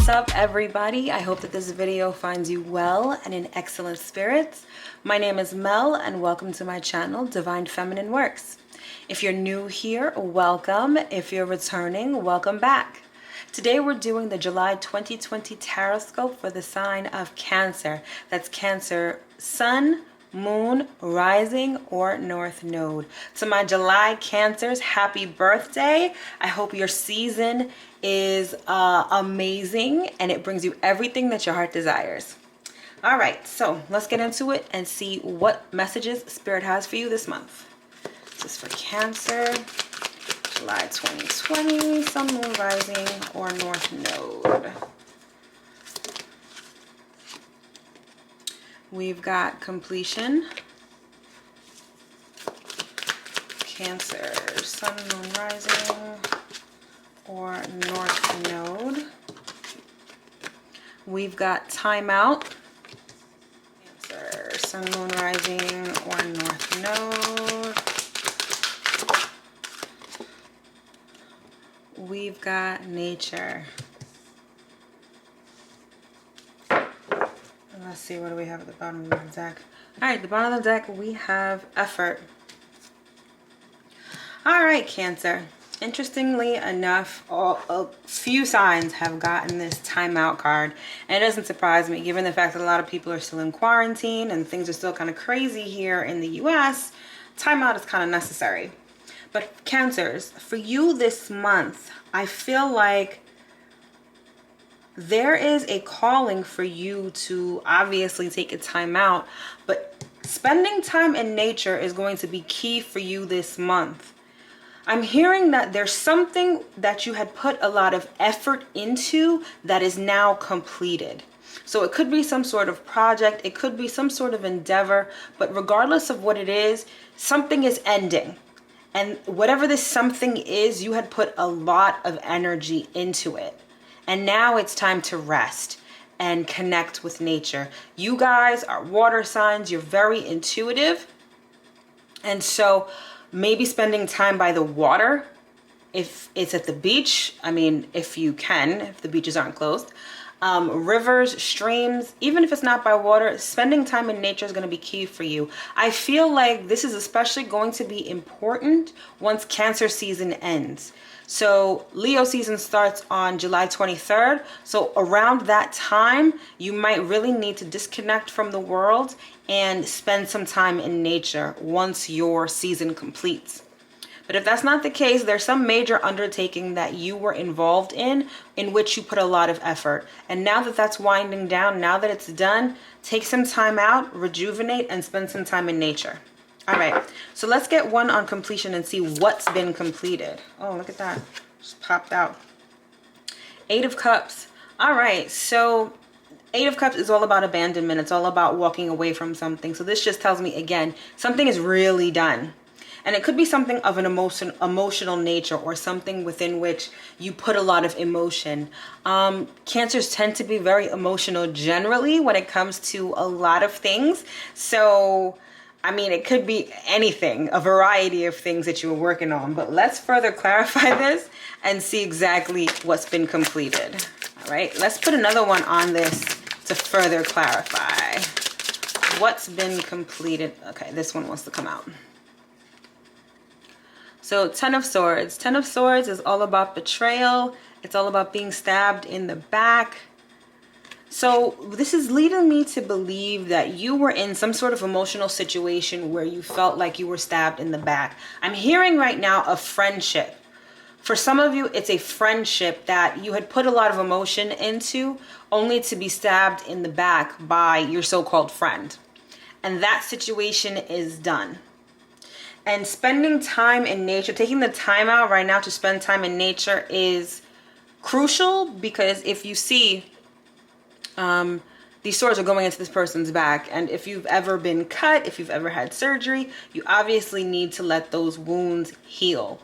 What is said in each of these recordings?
up, everybody? I hope that this video finds you well and in excellent spirits. My name is Mel and welcome to my channel, Divine Feminine Works. If you're new here, welcome. If you're returning, welcome back. Today we're doing the July 2020 Tarotscope for the sign of Cancer. That's Cancer Sun, Moon, Rising, or North Node. To my July Cancers, happy birthday. I hope your season is amazing and it brings you everything that your heart desires. All right, so let's get into it and see what messages Spirit has for you this month. This is for Cancer, July 2020, Sun, Moon, Rising, or North Node. We've got completion, Cancer, Sun, Moon, Rising, or North Node. We've got timeout, Cancer, Sun, Moon, Rising, or North Node. We've got nature. Let's see, what do we have at the bottom of the deck? All right, the bottom of the deck, we have effort. All right, Cancer. Interestingly enough, a few signs have gotten this timeout card. And it doesn't surprise me, given the fact that a lot of people are still in quarantine and things are still kind of crazy here in the US. Timeout is kind of necessary. But Cancers, for you this month, I feel like there is a calling for you to obviously take a time out, but spending time in nature is going to be key for you this month. I'm hearing that there's something that you had put a lot of effort into that is now completed. So it could be some sort of project, it could be some sort of endeavor, but regardless of what it is, something is ending. And whatever this something is, you had put a lot of energy into it. And now it's time to rest and connect with nature. You guys are water signs. You're very intuitive. And so maybe spending time by the water, if it's at the beach, I mean, if you can, if the beaches aren't closed, rivers, streams, even if it's not by water, spending time in nature is going to be key for you. I feel like this is especially going to be important once Cancer season ends. So Leo season starts on July 23rd. So around that time, you might really need to disconnect from the world and spend some time in nature once your season completes. But if that's not the case, there's some major undertaking that you were involved in which you put a lot of effort. And now that that's winding down, now that it's done, take some time out, rejuvenate, and spend some time in nature. All right, so let's get one on completion and see what's been completed. Oh, look at that. Just popped out. Eight of Cups. All right, so Eight of Cups is all about abandonment. It's all about walking away from something. So this just tells me, again, something is really done. And it could be something of an emotional nature or something within which you put a lot of emotion. Cancers tend to be very emotional generally when it comes to a lot of things. So I mean, it could be anything, a variety of things that you were working on. But let's further clarify this and see exactly what's been completed. All right, let's put another one on this to further clarify what's been completed. Okay, this one wants to come out. So Ten of Swords. Ten of Swords is all about betrayal. It's all about being stabbed in the back. So this is leading me to believe that you were in some sort of emotional situation where you felt like you were stabbed in the back. I'm hearing right now a friendship. For some of you, it's a friendship that you had put a lot of emotion into only to be stabbed in the back by your so-called friend. And that situation is done. And spending time in nature, taking the time out right now to spend time in nature is crucial, because if you see these swords are going into this person's back, and if you've ever been cut, if you've ever had surgery, you obviously need to let those wounds heal.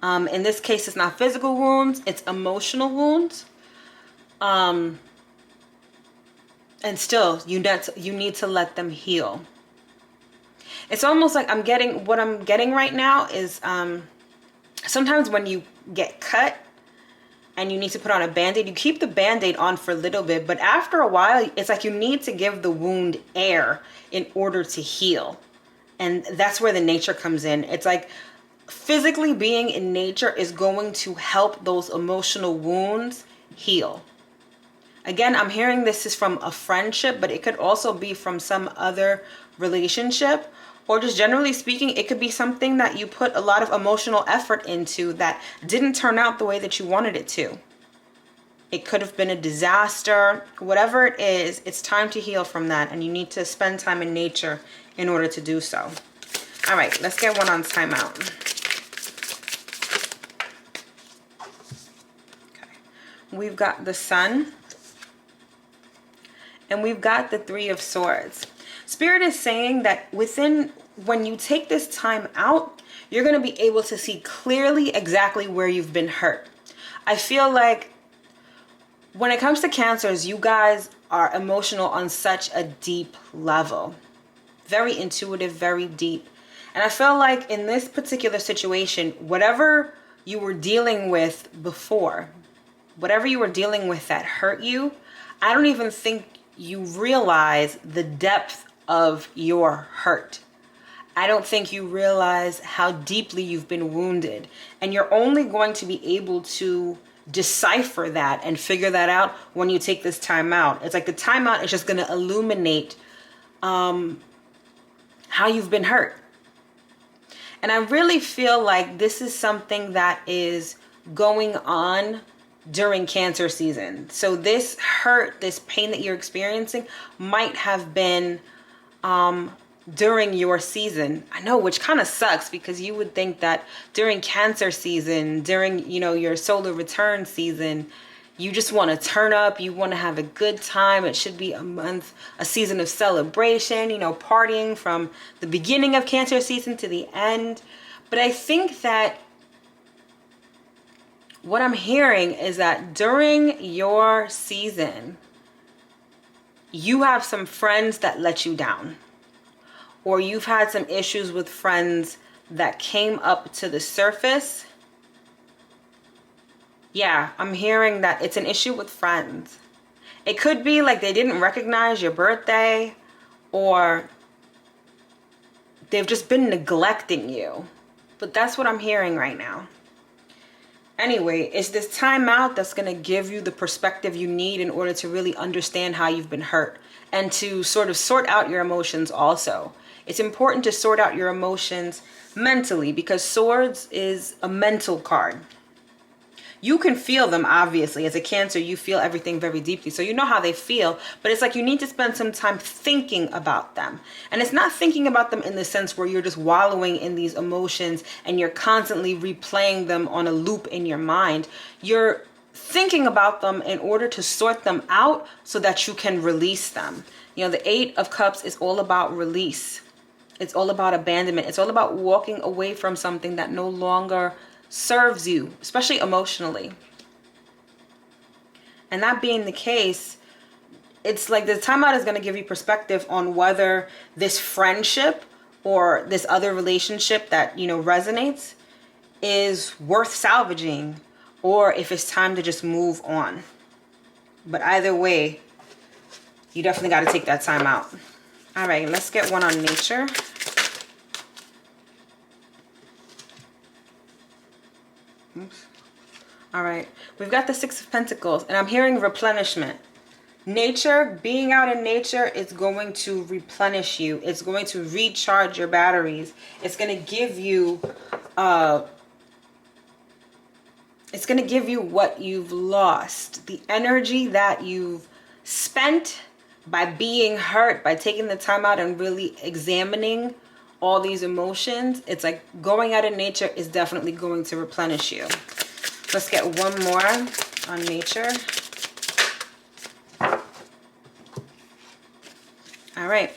In this case, it's not physical wounds, it's emotional wounds. And still, you need to let them heal. It's almost like what I'm getting right now is sometimes when you get cut, and you need to put on a band-aid, you keep the band-aid on for a little bit, but after a while, it's like you need to give the wound air in order to heal. And that's where the nature comes in. It's like physically being in nature is going to help those emotional wounds heal. Again, I'm hearing this is from a friendship, but it could also be from some other relationship, or just generally speaking, it could be something that you put a lot of emotional effort into that didn't turn out the way that you wanted it to. It could have been a disaster. Whatever it is, it's time to heal from that, and you need to spend time in nature in order to do so. All right, let's get one on timeout. Okay. We've got the Sun, and we've got the Three of Swords. Spirit is saying that when you take this time out, you're going to be able to see clearly exactly where you've been hurt. I feel like when it comes to Cancers, you guys are emotional on such a deep level. Very intuitive, very deep. And I feel like in this particular situation, whatever you were dealing with before, whatever you were dealing with that hurt you, I don't even think you realize the depth of your hurt. I don't think you realize how deeply you've been wounded. And you're only going to be able to decipher that and figure that out when you take this time out. It's like the time out is just going to illuminate how you've been hurt. And I really feel like this is something that is going on during Cancer season. So this hurt, this pain that you're experiencing might have been during your season. I know, which kind of sucks, because you would think that during Cancer season, during, you know, your solar return season, you just want to turn up, you want to have a good time. It should be a month, a season of celebration, you know, partying from the beginning of Cancer season to the end. But I think that what I'm hearing is that during your season, you have some friends that let you down, or you've had some issues with friends that came up to the surface. Yeah, I'm hearing that it's an issue with friends. It could be like they didn't recognize your birthday, or they've just been neglecting you. But that's what I'm hearing right now. Anyway, it's this time out that's going to give you the perspective you need in order to really understand how you've been hurt, and to sort of sort out your emotions also. It's important to sort out your emotions mentally, because Swords is a mental card. You can feel them, obviously. As a Cancer, you feel everything very deeply, so you know how they feel, but it's like you need to spend some time thinking about them. And it's not thinking about them in the sense where you're just wallowing in these emotions and you're constantly replaying them on a loop in your mind. You're thinking about them in order to sort them out so that you can release them. You know, the Eight of Cups is all about release. It's all about abandonment. It's all about walking away from something that no longer serves you, especially emotionally. And that being the case, it's like the timeout is going to give you perspective on whether this friendship or this other relationship that, you know, resonates is worth salvaging, or if it's time to just move on. But either way, you definitely got to take that time out. All right, let's get one on nature. Oops. All right, we've got the Six of Pentacles, and I'm hearing replenishment. Nature, being out in nature, is going to replenish you. It's going to recharge your batteries. It's going to give you what you've lost, the energy that you've spent by being hurt, by taking the time out and really examining all these emotions. It's like going out in nature is definitely going to replenish you. Let's get one more on nature. All right,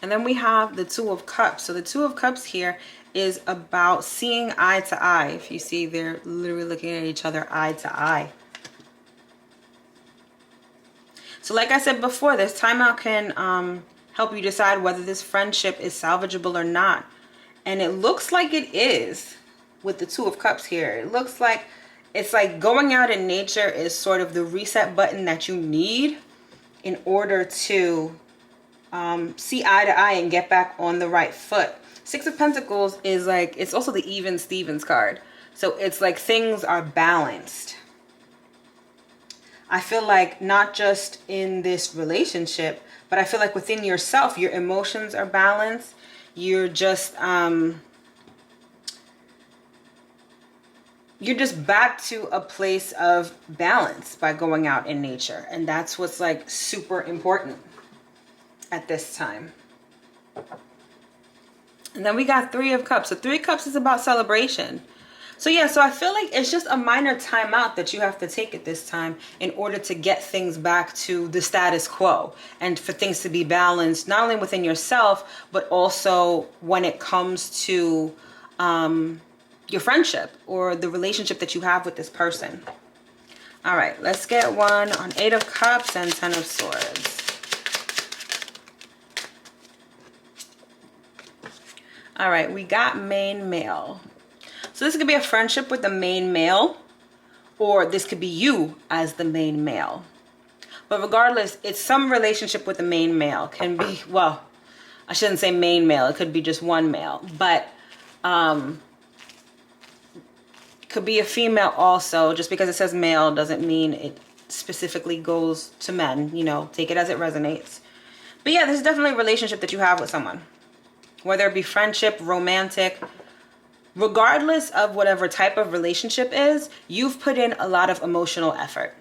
and then we have the Two of Cups. So the Two of Cups here is about seeing eye to eye. If you see, they're literally looking at each other eye to eye. So like I said before, this timeout can help you decide whether this friendship is salvageable or not. And it looks like it is with the Two of Cups here. It looks like it's like going out in nature is sort of the reset button that you need in order to see eye to eye and get back on the right foot. Six of Pentacles is like, it's also the even Stevens card. So it's like things are balanced. I feel like not just in this relationship, but I feel like within yourself, your emotions are balanced. You're just back to a place of balance by going out in nature. And that's what's like super important at this time. And then we got Three of Cups. So Three of Cups is about celebration. So yeah, so I feel like it's just a minor timeout that you have to take at this time in order to get things back to the status quo and for things to be balanced, not only within yourself, but also when it comes to your friendship or the relationship that you have with this person. All right, let's get one on Eight of Cups and Ten of Swords. All right, we got main male. So this could be a friendship with the main male, or this could be you as the main male. But regardless, it's some relationship with the main male. Can be, well, I shouldn't say main male. It could be just one male. But could be a female also. Just because it says male doesn't mean it specifically goes to men. You know, take it as it resonates. But yeah, this is definitely a relationship that you have with someone. Whether it be friendship, romantic, regardless of whatever type of relationship is, you've put in a lot of emotional effort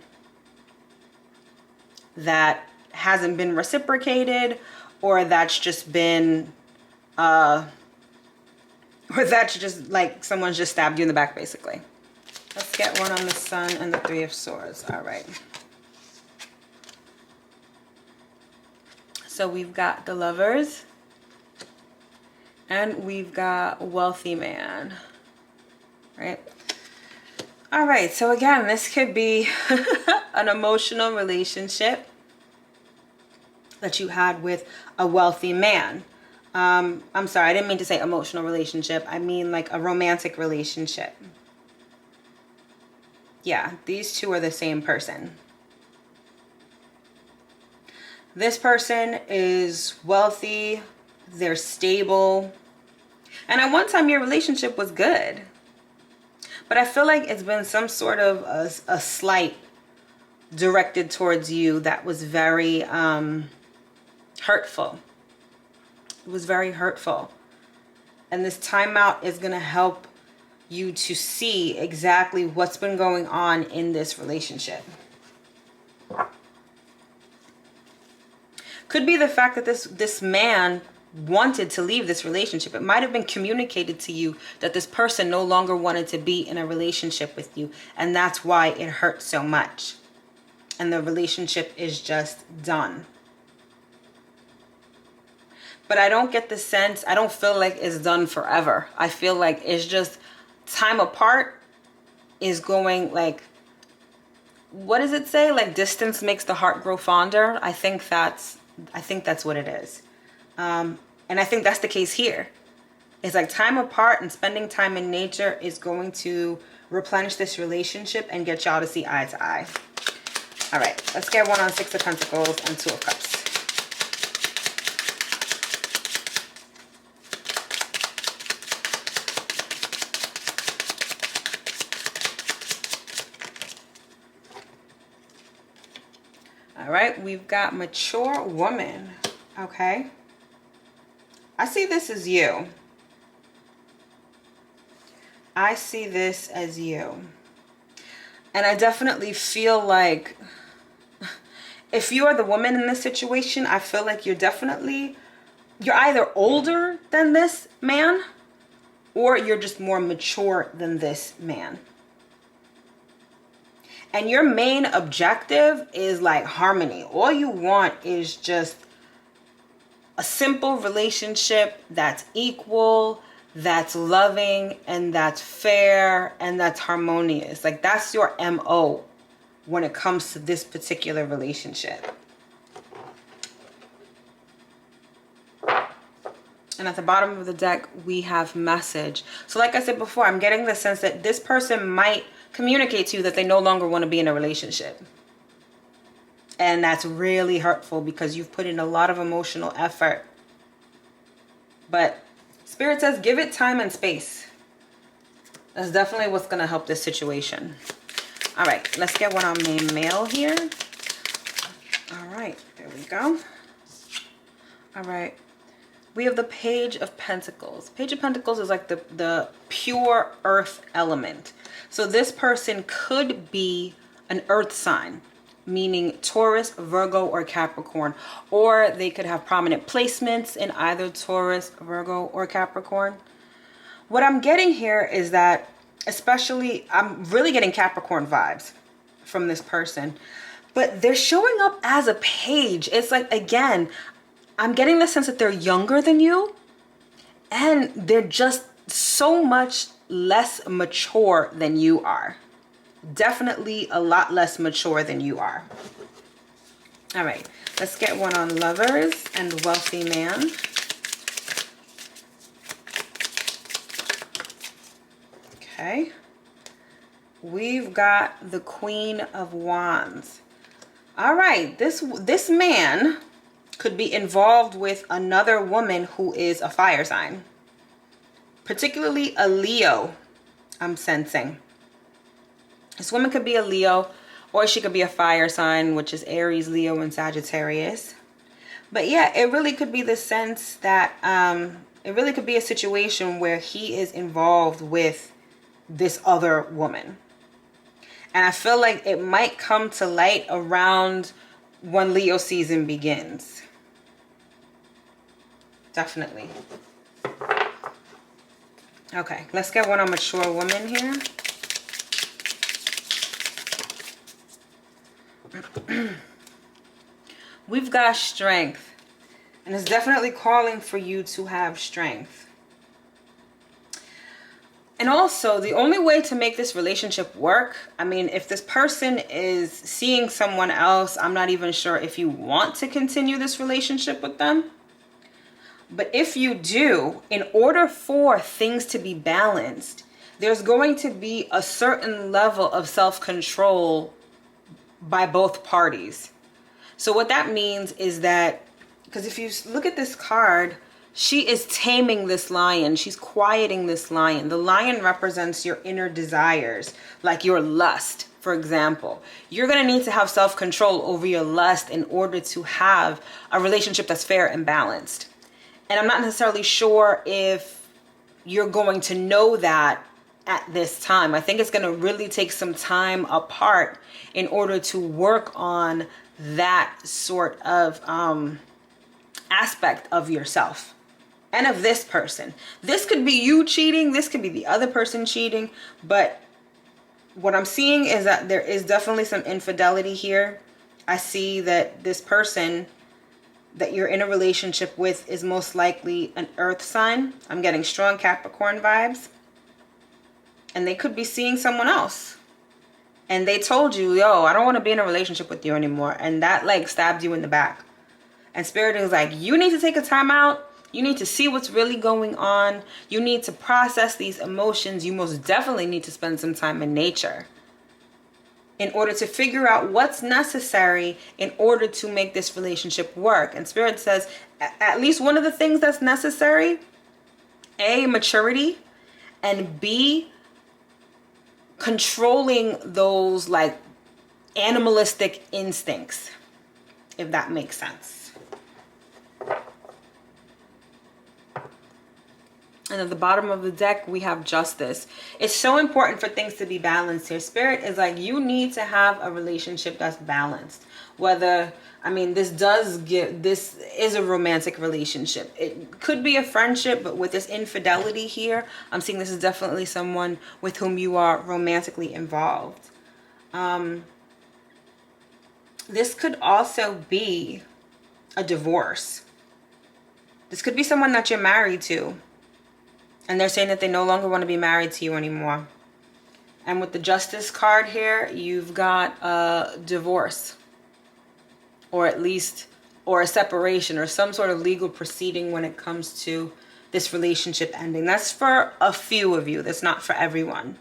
that hasn't been reciprocated, or that's just been, or that's just like someone's just stabbed you in the back, basically. Let's get one on the Sun and the Three of Swords. All right. So we've got the Lovers. And we've got wealthy man, right? All right, so again, this could be an emotional relationship that you had with a wealthy man. I'm sorry, I didn't mean to say emotional relationship. I mean like a romantic relationship. Yeah, these two are the same person. This person is wealthy. They're stable. And at one time your relationship was good. But I feel like it's been some sort of a slight directed towards you that was very hurtful. It was very hurtful. And this timeout is going to help you to see exactly what's been going on in this relationship. Could be the fact that this man wanted to leave this relationship. It might have been communicated to you that this person no longer wanted to be in a relationship with you, and that's why it hurt so much. And the relationship is just done. But I don't get the sense, I don't feel like it's done forever. I feel like it's just time apart is going like, what does it say? Like distance makes the heart grow fonder. I think that's what it is. And I think that's the case here. It's like time apart and spending time in nature is going to replenish this relationship and get y'all to see eye to eye. All right, let's get one on Six of Pentacles and Two of Cups. All right, we've got mature woman. Okay. I see this as you. I see this as you. And I definitely feel like if you are the woman in this situation, I feel like you're either older than this man or you're just more mature than this man. And your main objective is like harmony. All you want is just a simple relationship that's equal, that's loving, and that's fair, and that's harmonious. Like that's your MO when it comes to this particular relationship. And at the bottom of the deck, we have message. So like I said before, I'm getting the sense that this person might communicate to you that they no longer want to be in a relationship. And that's really hurtful because you've put in a lot of emotional effort. But Spirit says give it time and space. That's definitely what's going to help this situation. All right, let's get one on main male here. All right, there we go. All right. We have the Page of Pentacles. Page of Pentacles is like the pure earth element. So this person could be an earth sign, meaning Taurus, Virgo, or Capricorn. Or they could have prominent placements in either Taurus, Virgo, or Capricorn. What I'm getting here is that, especially, I'm really getting Capricorn vibes from this person. But they're showing up as a page. It's like, again, I'm getting the sense that they're younger than you. And they're just so much less mature than you are. Definitely a lot less mature than you are. All right, let's get one on lovers and wealthy man. Okay. We've got the Queen of Wands. All right, this man could be involved with another woman who is a fire sign. Particularly a Leo, I'm sensing. This woman could be a Leo, or she could be a fire sign, which is Aries, Leo, and Sagittarius. But yeah, it really could be the sense that it really could be a situation where he is involved with this other woman. And I feel like it might come to light around when Leo season begins. Definitely. Okay, let's get one on mature woman here. We've got strength. And it's definitely calling for you to have strength. And also, the only way to make this relationship work, I mean, if this person is seeing someone else, I'm not even sure if you want to continue this relationship with them. But if you do, in order for things to be balanced, there's going to be a certain level of self-control by both parties. So what that means is that, because if you look at this card, she is taming this lion. She's quieting this lion. The lion represents your inner desires, like your lust, for example. You're going to need to have self-control over your lust in order to have a relationship that's fair and balanced. And I'm not necessarily sure if you're going to know that at this time. I think it's going to really take some time apart in order to work on that sort of aspect of yourself and of this person. This could be you cheating. This could be the other person cheating. But what I'm seeing is that there is definitely some infidelity here. I see that this person that you're in a relationship with is most likely an earth sign. I'm getting strong Capricorn vibes. And they could be seeing someone else. And they told you, yo, I don't want to be in a relationship with you anymore. And that like stabbed you in the back. And Spirit is like, you need to take a time out. You need to see what's really going on. You need to process these emotions. You most definitely need to spend some time in nature in order to figure out what's necessary in order to make this relationship work. And Spirit says at least one of the things that's necessary, A, maturity, and B, controlling those like animalistic instincts, if that makes sense. And at the bottom of the deck, we have justice. It's so important for things to be balanced here. Spirit is like, you need to have a relationship that's balanced. Whether, I mean, this is a romantic relationship. It could be a friendship, but with this infidelity here, I'm seeing this is definitely someone with whom you are romantically involved. This could also be a divorce. This could be someone that you're married to. And they're saying that they no longer want to be married to you anymore. And with the Justice card here, you've got a divorce. Or at least, or a separation, or some sort of legal proceeding when it comes to this relationship ending. That's for a few of you. That's not for everyone.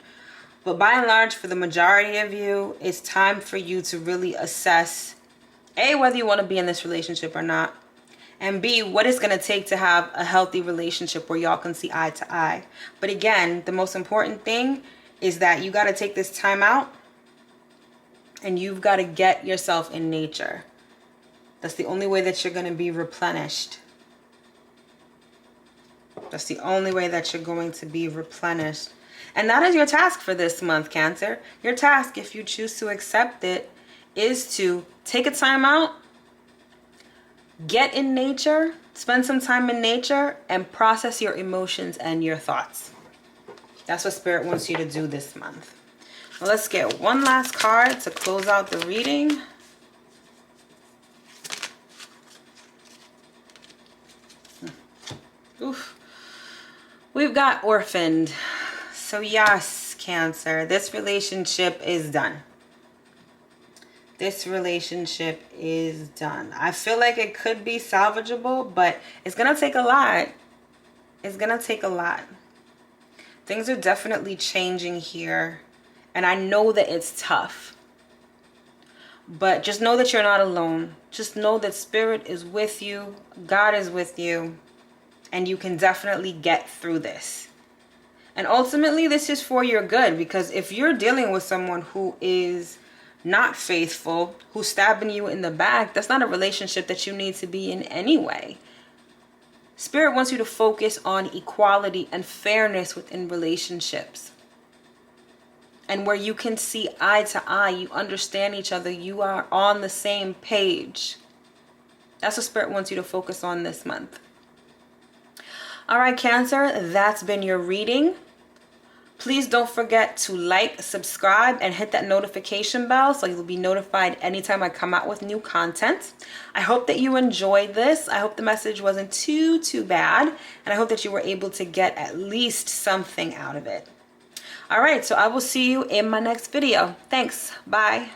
But by and large, for the majority of you, it's time for you to really assess, A, whether you want to be in this relationship or not, and B, what it's going to take to have a healthy relationship where y'all can see eye to eye. But again, the most important thing is that you got to take this time out and you've got to get yourself in nature. That's the only way that you're going to be replenished. That's the only way that you're going to be replenished. And that is your task for this month, Cancer. Your task, if you choose to accept it, is to take a time out, get in nature, spend some time in nature, and process your emotions and your thoughts. That's what Spirit wants you to do this month. Well, let's get one last card to close out the reading. Oof. We've got orphaned. So yes, Cancer, this relationship is done. This relationship is done. I feel like it could be salvageable, but it's going to take a lot. It's going to take a lot. Things are definitely changing here. And I know that it's tough. But just know that you're not alone. Just know that Spirit is with you. God is with you. And you can definitely get through this. And ultimately, this is for your good. Because if you're dealing with someone who is not faithful, who's stabbing you in the back, that's not a relationship that you need to be in anyway. Spirit wants you to focus on equality and fairness within relationships. And where you can see eye to eye, you understand each other, you are on the same page. That's what Spirit wants you to focus on this month. All right, Cancer, that's been your reading. Please don't forget to like, subscribe, and hit that notification bell so you'll be notified anytime I come out with new content. I hope that you enjoyed this. I hope the message wasn't too bad. And I hope that you were able to get at least something out of it. All right, so I will see you in my next video. Thanks. Bye.